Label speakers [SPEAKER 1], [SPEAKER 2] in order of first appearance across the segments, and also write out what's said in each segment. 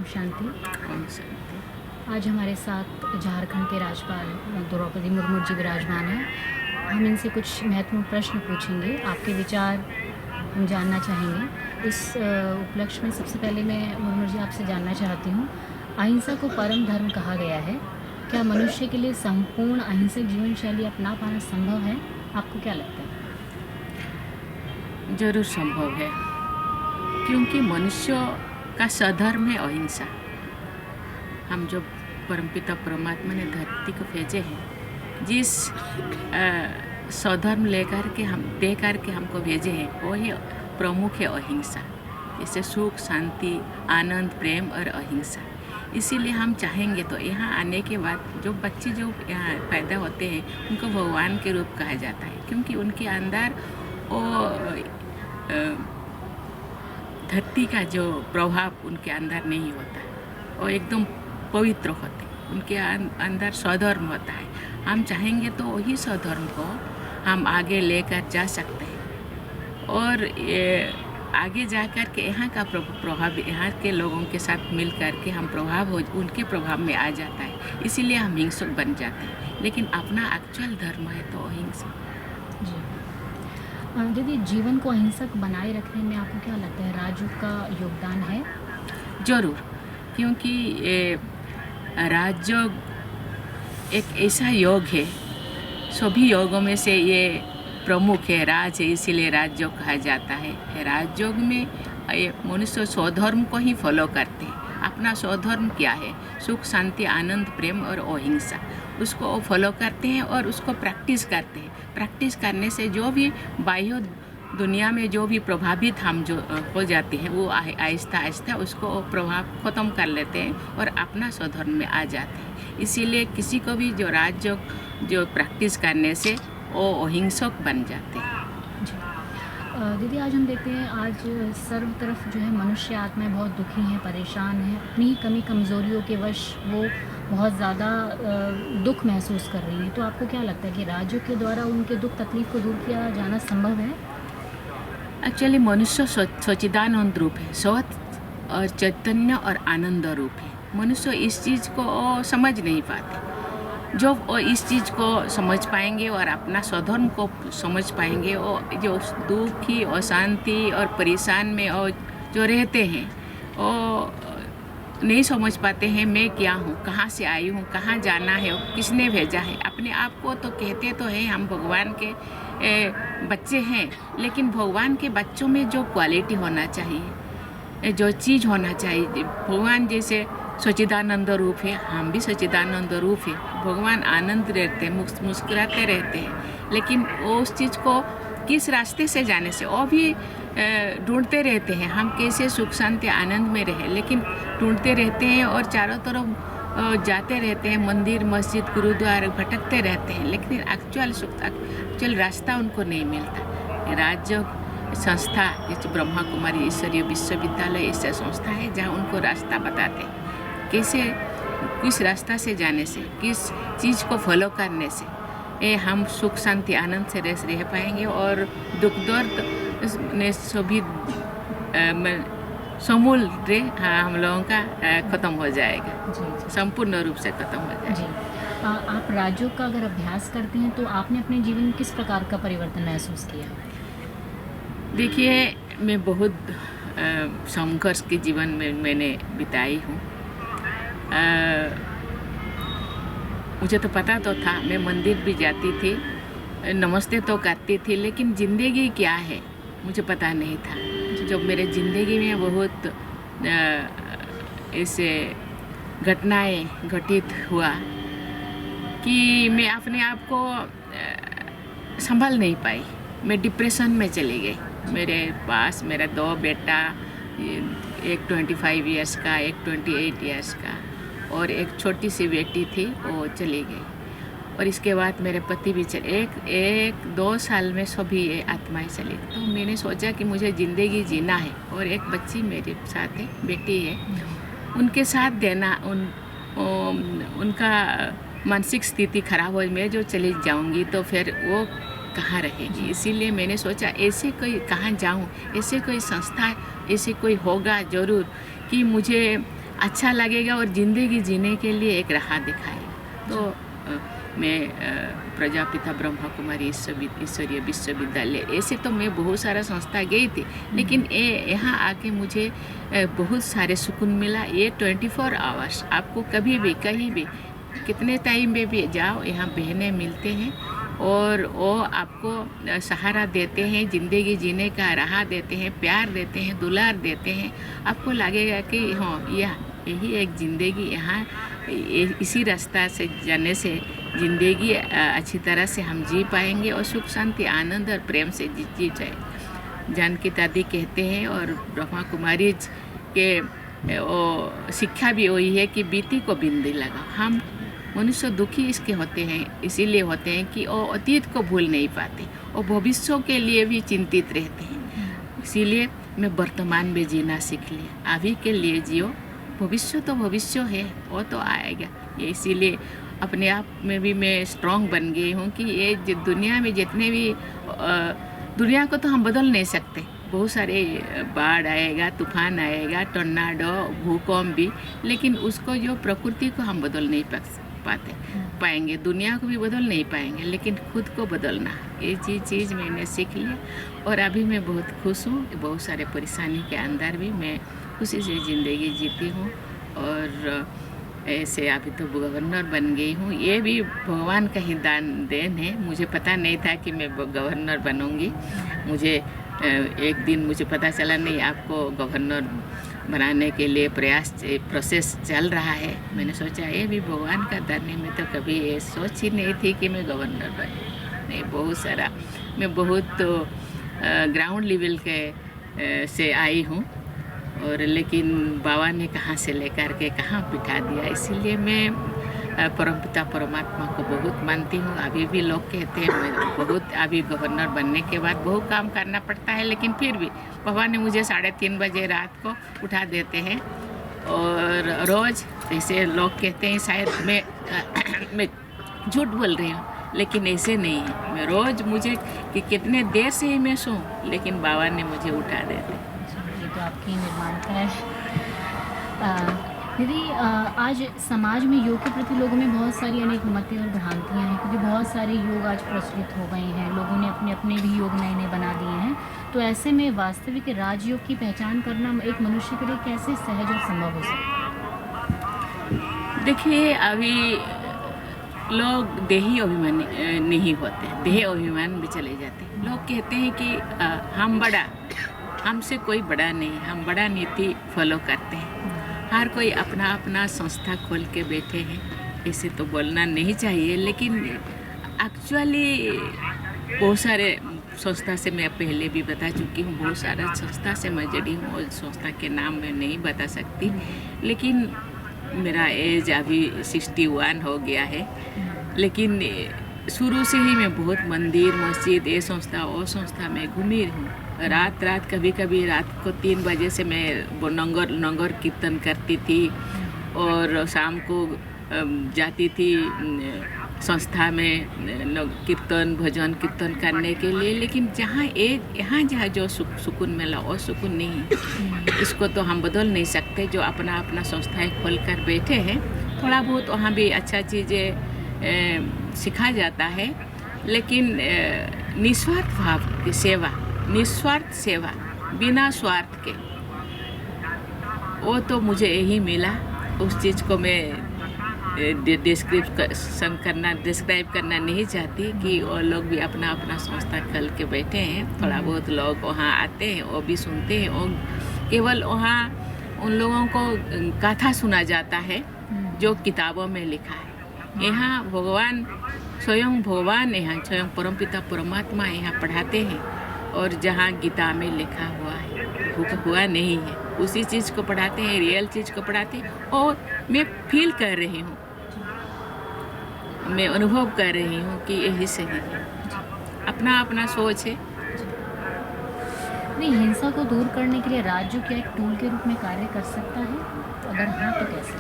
[SPEAKER 1] शांति।
[SPEAKER 2] ओम शांति।
[SPEAKER 1] आज हमारे साथ झारखंड के राज्यपाल द्रौपदी मुर्मू जी विराजमान हैं। हम इनसे कुछ महत्वपूर्ण प्रश्न पूछेंगे, आपके विचार हम जानना चाहेंगे। इस उपलक्ष्य में सबसे पहले मैं मुर्मू जी आपसे जानना चाहती हूँ, अहिंसा को परम धर्म कहा गया है। क्या मनुष्य के लिए संपूर्ण अहिंसक जीवन शैली अपना पाना संभव है? आपको क्या लगता है?
[SPEAKER 2] जरूर संभव है, क्योंकि मनुष्य का स्वधर्म है अहिंसा। हम जो परमपिता परमात्मा ने धरती को भेजे हैं, जिस स्वधर्म लेकर के हम दे करके हमको भेजे हैं, वो ही प्रमुख है अहिंसा। जैसे सुख, शांति, आनंद, प्रेम और अहिंसा। इसीलिए हम चाहेंगे तो यहाँ आने के बाद जो बच्चे जो यहाँ पैदा होते हैं, उनको भगवान के रूप कहा जाता है, क्योंकि उनके अंदर वो धरती का जो प्रभाव उनके अंदर नहीं होता, वो एकदम पवित्र होते, उनके अंदर स्वधर्म होता है। हम चाहेंगे तो वही स्वधर्म को हम आगे लेकर जा सकते हैं और आगे जा कर के यहाँ का प्रभाव यहाँ के लोगों के साथ मिल कर के हम उनके प्रभाव में आ जाता है। इसीलिए हम हिंसक बन जाते हैं, लेकिन अपना एक्चुअल धर्म है तो अहिंसा।
[SPEAKER 1] जी दीदी, जीवन को अहिंसक बनाए रखने में आपको क्या लगता है राजयोग का योगदान है?
[SPEAKER 2] जरूर, क्योंकि राजयोग एक ऐसा योग है, सभी योगों में से ये प्रमुख है, राज है, इसीलिए राजयोग कहा जाता है। राजयोग में मनुष्य स्वधर्म को ही फॉलो करते हैं। अपना स्वधर्म क्या है? सुख, शांति, आनंद, प्रेम और अहिंसा। उसको वो फॉलो करते हैं और उसको प्रैक्टिस करते हैं। प्रैक्टिस करने से जो भी बाह्य दुनिया में जो भी प्रभावित हम जो हो जाते हैं, वो आहिस्ता आहिस्ता उसको प्रभाव ख़त्म कर लेते हैं और अपना स्वधर्म में आ जाते हैं। इसीलिए किसी को भी जो राजयोग जो प्रैक्टिस करने से वो अहिंसक बन जाते हैं।
[SPEAKER 1] दीदी, आज हम देखते हैं आज सर्व तरफ जो है मनुष्य आत्माएं बहुत दुखी हैं, परेशान हैं, अपनी ही कमी कमज़ोरियों के वश वो बहुत ज़्यादा दुख महसूस कर रही हैं। तो आपको क्या लगता है कि राजयोग के द्वारा उनके दुख तकलीफ को दूर किया जाना संभव है?
[SPEAKER 2] एक्चुअली मनुष्य सच्चिदानंद रूप है, सत और चैतन्य और आनंद रूप है। मनुष्य इस चीज़ को समझ नहीं पाते। जो वो इस चीज़ को समझ पाएंगे और अपना स्वधर्म को समझ पाएंगे, वो जो दुखी, अशांति और परेशान में और जो रहते हैं, वो नहीं समझ पाते हैं मैं क्या हूँ, कहाँ से आई हूँ, कहाँ जाना है, किसने भेजा है। अपने आप को तो कहते तो हैं हम भगवान के बच्चे हैं, लेकिन भगवान के बच्चों में जो क्वालिटी होना चाहिए, जो चीज़ होना चाहिए, भगवान जैसे सच्चिदानंद रूप है, हम भी सच्चिदानंद रूप है। भगवान आनंद रहते हैं, मुस्कुराते रहते हैं, लेकिन वो उस चीज़ को किस रास्ते से जाने से वो भी ढूंढते रहते हैं। हम कैसे सुख शांति आनंद में रहे, लेकिन ढूंढते रहते हैं और चारों तरफ जाते रहते हैं, मंदिर मस्जिद गुरुद्वारा भटकते रहते हैं, लेकिन एक्चुअल रास्ता उनको नहीं मिलता। राजयोग संस्था जैसे ब्रह्मा कुमारी ईश्वरीय विश्वविद्यालय ऐसा संस्था है जहाँ उनको रास्ता बताते हैं, कैसे किस रास्ता से जाने से, किस चीज़ को फॉलो करने से हम सुख शांति आनंद से रह पाएंगे और दुख दर्द ने सभी समूल हम लोगों का ख़त्म हो जाएगा।
[SPEAKER 1] जी।
[SPEAKER 2] संपूर्ण रूप से ख़त्म हो जाएगा।
[SPEAKER 1] जी, आप राजयोग का अगर अभ्यास करते हैं तो आपने अपने जीवन में किस प्रकार का परिवर्तन महसूस किया?
[SPEAKER 2] देखिए, मैं बहुत संघर्ष के जीवन में मैंने बिताई हूँ। मुझे तो पता तो था, मैं मंदिर भी जाती थी, नमस्ते तो करती थी, लेकिन ज़िंदगी क्या है मुझे पता नहीं था। जब मेरे ज़िंदगी में बहुत ऐसे घटनाएं घटित हुआ कि मैं अपने आप को संभाल नहीं पाई, मैं डिप्रेशन में चली गई। मेरे पास मेरा 2 बेटा, एक 25 इयर्स का, एक 28 इयर्स का और एक छोटी सी बेटी थी, वो चली गई। और इसके बाद मेरे पति भी चले, एक 2 साल में सभी ये आत्माएं चली। तो मैंने सोचा कि मुझे ज़िंदगी जीना है और एक बच्ची मेरे साथ है, बेटी है, उनके साथ देना, उनका मानसिक स्थिति खराब हो, मैं जो चली जाऊंगी तो फिर वो कहाँ रहेगी। इसीलिए मैंने सोचा ऐसे कोई कहाँ जाऊँ, ऐसे कोई संस्था, ऐसे कोई होगा ज़रूर कि मुझे अच्छा लगेगा और ज़िंदगी जीने के लिए एक राह दिखाएगा। तो मैं प्रजापिता ब्रह्मा कुमारी ईश्वरीय विश्वविद्यालय, ऐसे तो मैं बहुत सारा संस्था गई थी, लेकिन यहाँ आके मुझे बहुत सारे सुकून मिला। ये 24 आवर्स आपको कभी भी कहीं भी कितने टाइम में भी जाओ, यहाँ बहनें मिलते हैं और वो आपको सहारा देते हैं, ज़िंदगी जीने का राह देते हैं, प्यार देते हैं, दुलार देते हैं। आपको लगेगा कि हाँ यही एक ज़िंदगी, यहाँ इसी रास्ता से जाने से ज़िंदगी अच्छी तरह से हम जी पाएंगे और सुख शांति आनंद और प्रेम से जी जाए। जानकी दादी कहते हैं और ब्रह्मा कुमारी के वो शिक्षा भी वही है कि बीती को बिंदी लगा। हम मनुष्य दुखी इसके होते हैं, इसीलिए होते हैं कि वो अतीत को भूल नहीं पाते और भविष्यों के लिए भी चिंतित रहते हैं। इसीलिए मैं वर्तमान में जीना सीख लिया। अभी के लिए जियो, भविष्य तो भविष्य है, वो तो आएगा। ये इसीलिए अपने आप में भी मैं स्ट्रांग बन गई हूँ कि ये दुनिया में जितने भी दुनिया को तो हम बदल नहीं सकते। बहुत सारे बाढ़ आएगा, तूफान आएगा, टोर्नाडो, भूकंप भी, लेकिन उसको जो प्रकृति को हम बदल नहीं पाएंगे, दुनिया को भी बदल नहीं पाएंगे, लेकिन खुद को बदलना, ये चीज़ मैंने सीख लिया। और अभी मैं बहुत खुश हूँ। बहुत सारे परेशानी के अंदर भी मैं खुशी से ज़िंदगी जीती हूँ और ऐसे अभी तो गवर्नर बन गई हूँ। ये भी भगवान का ही देन है। मुझे पता नहीं था कि मैं गवर्नर बनूँगी। मुझे एक दिन मुझे पता चला नहीं, आपको गवर्नर बनाने के लिए प्रोसेस चल रहा है। मैंने सोचा ये भी भगवान का दर है। मैं तो कभी ये सोच ही नहीं थी कि मैं गवर्नर बनूँ। नहीं, बहुत सारा मैं बहुत ग्राउंड लेवल के से आई हूँ और लेकिन बाबा ने कहाँ से लेकर के कहाँ बिठा दिया। इसीलिए मैं परमपिता परमात्मा को बहुत मानती हूँ। अभी भी लोग कहते हैं मैं बहुत, अभी गवर्नर बनने के बाद बहुत काम करना पड़ता है, लेकिन फिर भी बाबा ने मुझे 3:30 बजे रात को उठा देते हैं। और रोज़ जैसे लोग कहते हैं शायद मैं झूठ बोल रही हूँ, लेकिन ऐसे नहीं है। मैं रोज़ मुझे कि कितने देर से ही मैं सोऊं, लेकिन बाबा ने मुझे उठा देते।
[SPEAKER 1] ये तो आपकी निर्माणता है। दीदी, आज समाज में योग के प्रति लोगों में बहुत सारी अनेक मतें और भ्रांतियाँ हैं, क्योंकि बहुत सारे योग आज प्रचलित हो गए हैं। लोगों ने अपने अपने भी योग नए नए बना दिए हैं। तो ऐसे में वास्तविक राजयोग की पहचान करना एक मनुष्य के लिए कैसे सहज और संभव हो सकता है?
[SPEAKER 2] देखिए, अभी लोग देही अभिमान नहीं होते, देह अभिमान में चले जाते हैं। लोग कहते हैं कि हम बड़ा, हमसे कोई बड़ा नहीं, हम बड़ा नीति फॉलो करते हैं। हर कोई अपना अपना संस्था खोल के बैठे हैं। ऐसे तो बोलना नहीं चाहिए, लेकिन एक्चुअली बहुत सारे संस्था से मैं पहले भी बता चुकी हूँ, बहुत सारा संस्था से मैं जुड़ी हूँ और संस्था के नाम मैं नहीं बता सकती। लेकिन मेरा एज अभी 61 हो गया है, लेकिन शुरू से ही मैं बहुत मंदिर मस्जिद ये संस्था वो संस्था में घूमी हूँ। रात कभी कभी रात को 3 बजे से मैं नंगर कीर्तन करती थी और शाम को जाती थी संस्था में कीर्तन भजन कीर्तन करने के लिए। लेकिन यहाँ जो सुकून मिला वो सुकून नहीं, इसको तो हम बदल नहीं सकते। जो अपना अपना संस्थाएं खोल कर बैठे हैं, थोड़ा बहुत वहाँ भी अच्छा चीज़ें सिखा जाता है, लेकिन निस्वार्थ भाव की सेवा, निस्वार्थ सेवा बिना स्वार्थ के, वो तो मुझे यही मिला। उस चीज़ को मैं डिस्क्राइब करना नहीं चाहती कि वो लोग भी अपना अपना संस्था खोल के बैठे हैं। थोड़ा बहुत लोग वहाँ आते हैं, वो भी सुनते हैं, और केवल वहाँ उन लोगों को कथा सुना जाता है जो किताबों में लिखा है। यहाँ भगवान स्वयं परमपिता परमात्मा यहाँ पढ़ाते हैं, और जहाँ गीता में लिखा हुआ है हुआ नहीं है, उसी चीज़ को पढ़ाते हैं, रियल चीज़ को पढ़ाते हैं। और मैं फील कर रही हूँ, मैं अनुभव कर रही हूँ कि यही सही है। अपना अपना सोच है।
[SPEAKER 1] नहीं, हिंसा को दूर करने के लिए राज्य क्या एक टूल के रूप में कार्य कर सकता है? अगर हाँ तो कैसे?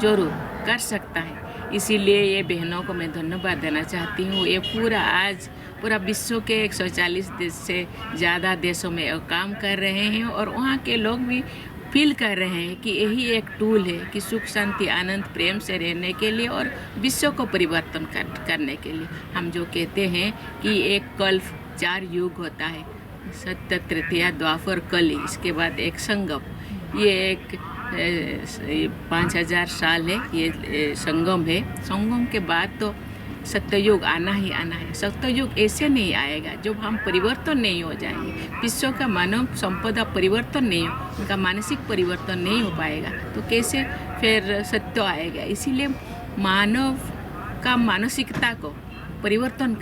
[SPEAKER 2] जरूर कर सकता है। इसीलिए ये बहनों को मैं धन्यवाद देना चाहती हूँ। ये पूरा विश्व के 140 देश से ज़्यादा देशों में काम कर रहे हैं, और वहाँ के लोग भी फील कर रहे हैं कि यही एक टूल है कि सुख शांति आनंद प्रेम से रहने के लिए और विश्व को परिवर्तन करने के लिए। हम जो कहते हैं कि एक कल्प 4 युग होता है, सत्य त्रेता द्वापर कली, इसके बाद एक संगम। ये एक 5000 साल है, ये संगम है। संगम के बाद तो सत्ययुग आना ही आना है। सत्ययुग ऐसे नहीं आएगा जब हम परिवर्तन नहीं हो जाएंगे, विश्व का मानव संपदा परिवर्तन नहीं हो, उनका मानसिक परिवर्तन नहीं हो पाएगा तो कैसे फिर सत्य आएगा। इसीलिए मानव का मानसिकता को परिवर्तन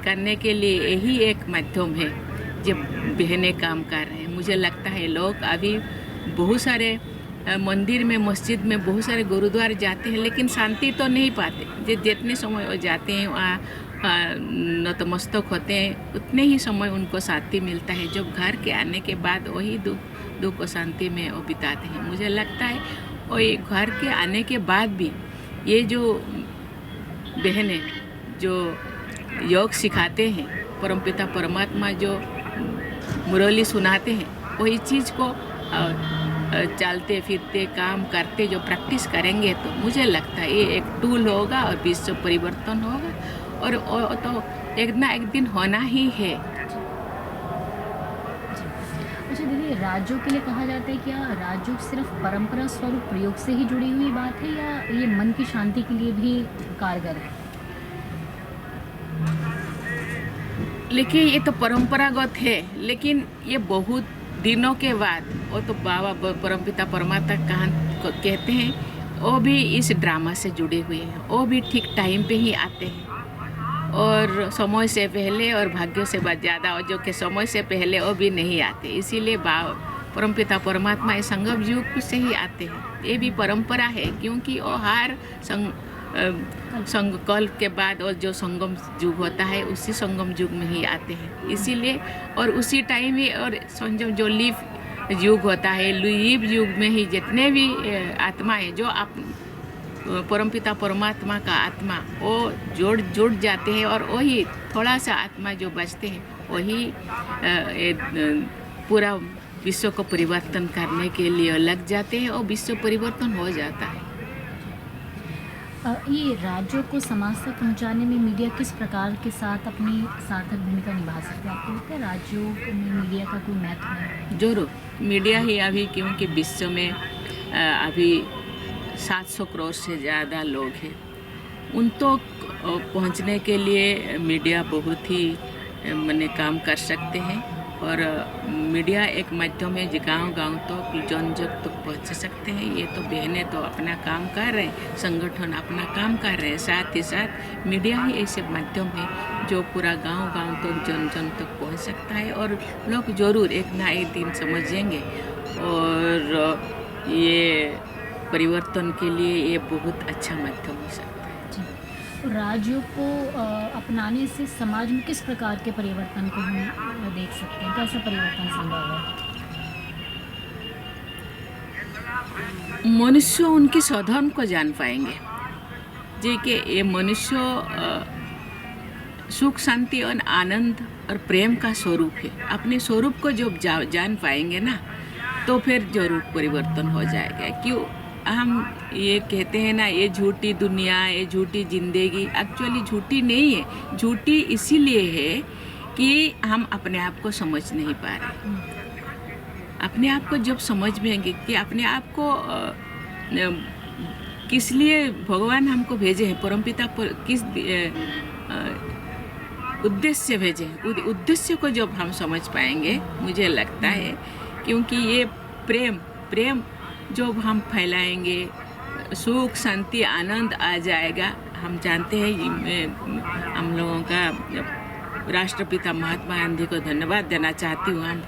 [SPEAKER 2] करने के लिए यही एक माध्यम है जब बहनें काम कर रहे हैं। मुझे लगता है लोग अभी बहुत सारे मंदिर में मस्जिद में बहुत सारे गुरुद्वारे जाते हैं लेकिन शांति तो नहीं पाते। जितने समय वो जाते हैं वहाँ नतमस्तक होते हैं, उतने ही समय उनको शांति मिलता है। जब घर के आने के बाद वही दुख और शांति में वो बिताते हैं। मुझे लगता है और ये घर के आने के बाद भी ये जो बहनें जो योग सिखाते हैं, परमपिता परमात्मा जो मुरली सुनाते हैं, वही चीज़ को चलते फिरते काम करते जो प्रैक्टिस करेंगे तो मुझे लगता है ये एक टूल होगा और विश्व परिवर्तन होगा और तो एक ना एक दिन होना ही है।
[SPEAKER 1] अच्छा दीदी, राजयोग के लिए कहा जाता है क्या राजयोग सिर्फ परंपरा स्वरूप प्रयोग से ही जुड़ी हुई बात है या ये मन की शांति के लिए भी कारगर है?
[SPEAKER 2] लेकिन ये तो परंपरागत है, लेकिन ये बहुत दिनों के बाद वो तो बाबा परमपिता परमात्मा कहते हैं वो भी इस ड्रामा से जुड़े हुए हैं। वो भी ठीक टाइम पे ही आते हैं और समय से पहले और भाग्य से ज़्यादा, और जो कि समय से पहले वो भी नहीं आते। इसीलिए परमपिता परमात्मा इस संगम युग से ही आते हैं। ये भी परंपरा है क्योंकि वो हर संकल्प के बाद और जो संगम युग होता है उसी संगम युग में ही आते हैं। इसीलिए और उसी टाइम ही और संगम जो लीव युग होता है, लीव युग में ही जितने भी आत्माएं जो आप परमपिता परमात्मा का आत्मा वो जुड़ जाते हैं और वही थोड़ा सा आत्मा जो बचते हैं वही पूरा विश्व को परिवर्तन करने के लिए लग जाते हैं और विश्व परिवर्तन हो जाता है।
[SPEAKER 1] ये राज्यों को समाज तक पहुंचाने में मीडिया किस प्रकार के साथ अपनी सार्थक भूमिका निभा सकते हैं? आपको लगता है राज्यों में मीडिया का कोई महत्व है?
[SPEAKER 2] जरूर, मीडिया ही अभी क्योंकि विश्व में अभी 700 करोड़ से ज़्यादा लोग हैं, उन तक पहुंचने के लिए मीडिया बहुत ही माने काम कर सकते हैं। और मीडिया एक माध्यम है जो गांव-गांव तक जन तक पहुंच सकते हैं। ये तो बहनें तो अपना काम कर रहे हैं, संगठन अपना काम कर रहे हैं, साथ ही साथ मीडिया ही ऐसे माध्यम है जो पूरा गांव-गांव तक जन तक पहुंच सकता है और लोग ज़रूर एक ना एक दिन समझेंगे और ये परिवर्तन के लिए ये बहुत अच्छा माध्यम हो सकता है।
[SPEAKER 1] राज्यों को अपनाने से समाज में किस प्रकार के परिवर्तन को हम देख सकते हैं? कैसा परिवर्तन संभव है?
[SPEAKER 2] मनुष्य उनके स्वधर्म को जान पाएंगे जी कि ये मनुष्य सुख शांति और आनंद और प्रेम का स्वरूप है। अपने स्वरूप को जब जान पाएंगे ना तो फिर जरूर परिवर्तन हो जाएगा। क्यों हम ये कहते हैं ना ये झूठी दुनिया, ये झूठी ज़िंदगी, एक्चुअली झूठी नहीं है। झूठी इसीलिए है कि हम अपने आप को समझ नहीं पा रहे। अपने आप को जब समझ में आएंगे कि अपने आप को किस लिए भगवान हमको भेजे हैं, परमपिता किस उद्देश्य से भेजे हैं, उद्देश्य को जब हम समझ पाएंगे मुझे लगता है क्योंकि ये प्रेम जब हम फैलाएंगे सुख शांति आनंद आ जाएगा। हम जानते हैं हम लोगों का राष्ट्रपिता महात्मा गांधी को धन्यवाद देना चाहती हूँ। हम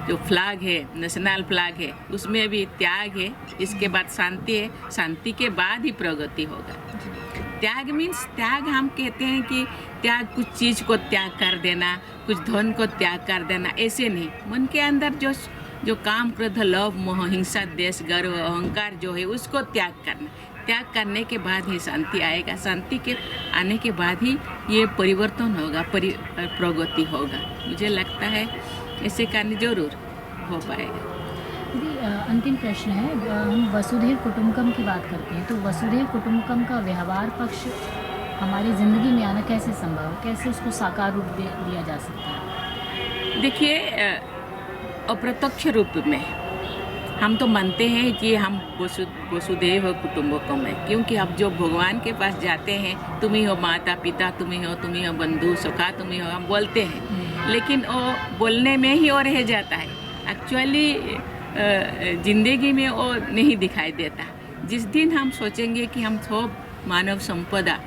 [SPEAKER 2] जो फ्लैग है, नेशनल फ्लैग है, उसमें भी त्याग है, इसके बाद शांति है, शांति के बाद ही प्रगति होगा। त्याग मीन्स त्याग हम कहते हैं कि त्याग कुछ चीज़ को त्याग कर देना, कुछ धन को त्याग कर देना, ऐसे नहीं। मन के अंदर जो काम क्रोध लोभ मोह हिंसा द्वेष गर्व अहंकार जो है उसको त्याग करना। त्याग करने के बाद ही शांति आएगा। शांति के आने के बाद ही ये परिवर्तन होगा, प्रगति होगा। मुझे लगता है ऐसे करने जरूर हो पाएगा।
[SPEAKER 1] दीदी अंतिम प्रश्न है। हम वसुधैव कुटुंबकम की बात करते हैं, तो वसुधैव कुटुंबकम का व्यवहार पक्ष हमारी ज़िंदगी में आना कैसे संभव है? कैसे उसको साकार रूप दिया जा सकता है?
[SPEAKER 2] देखिए, अप्रत्यक्ष रूप में हम तो मानते हैं कि हम वसुधैव कुटुंबकम है, क्योंकि अब जो भगवान के पास जाते हैं, तुम ही हो माता पिता, तुम ही हो बंधु सखा, तुम ही हो, हम बोलते हैं, लेकिन वो बोलने में ही वो रह जाता है। एक्चुअली ज़िंदगी में वो नहीं दिखाई देता। जिस दिन हम सोचेंगे कि हम सब मानव संपदा,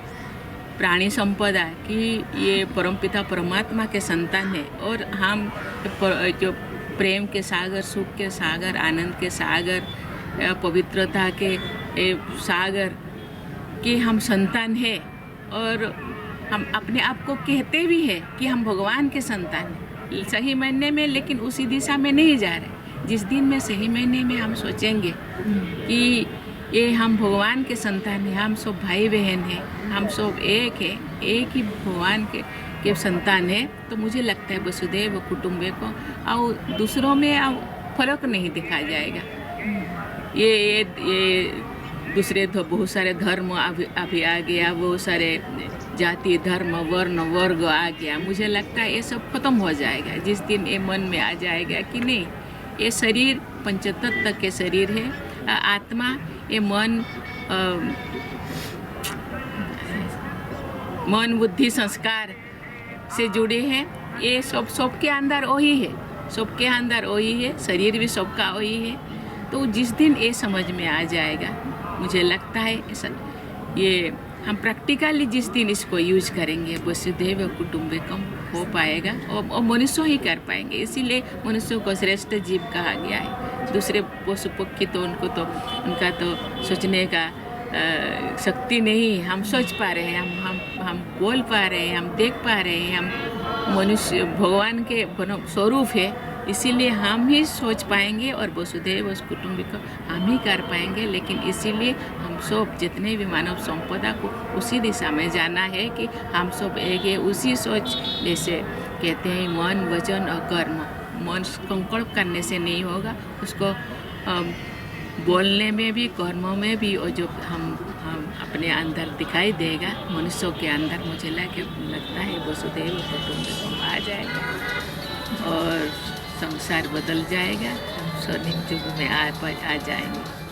[SPEAKER 2] प्राणी संपदा कि ये परमपिता परमात्मा के संतान है और हम जो प्रेम के सागर, सुख के सागर, आनंद के सागर, पवित्रता के सागर के हम संतान हैं, और हम अपने आप को कहते भी हैं कि हम भगवान के संतान हैं सही मायने में, लेकिन उसी दिशा में नहीं जा रहे। जिस दिन में सही मायने में हम सोचेंगे कि ये हम भगवान के संतान हैं, हम सब भाई बहन हैं, हम सब एक हैं, एक ही भगवान के संतान है, तो मुझे लगता है वसुधैव कुटुंबकम और दूसरों में अब फर्क नहीं दिखा जाएगा। ये दूसरे बहुत सारे धर्म अभी आ गया, बहुत सारे जाति धर्म वर्ण वर्ग आ गया। मुझे लगता है ये सब खत्म हो जाएगा जिस दिन ये मन में आ जाएगा कि नहीं, ये शरीर पंचतत्व के शरीर है, आत्मा ये मन बुद्धि संस्कार से जुड़े हैं। ये सबके अंदर वही है, सबके अंदर वही है, शरीर भी सबका वही है। तो जिस दिन ये समझ में आ जाएगा, मुझे लगता है ये हम प्रैक्टिकली जिस दिन इसको यूज करेंगे, वसुधैव कुटुंबकम हो पाएगा और मनुष्य ही कर पाएंगे। इसीलिए मनुष्य को श्रेष्ठ जीव कहा गया है। दूसरे पशु पक्षी तो उनका तो सोचने का शक्ति नहीं, हम सोच पा रहे हैं, हम बोल पा रहे हैं, हम देख पा रहे हैं, हम मनुष्य भगवान के स्वरूप है, इसीलिए हम ही सोच पाएंगे और वसुधैव कुटुंबकम हम ही कर पाएंगे। लेकिन इसीलिए हम सब जितने भी मानव संपदा को उसी दिशा में जाना है कि हम सब एक है, उसी सोच, जैसे कहते हैं मन वचन और कर्म, मन संकल्प करने से नहीं होगा, उसको बोलने में भी कर्मों में भी, और जो हम अपने अंदर दिखाई देगा मनुष्यों के अंदर, मुझे लगता है वसुधैव कुटुंबकम आ जाएगा और संसार बदल जाएगा, स्वर्णिम युग में आ जाएंगे।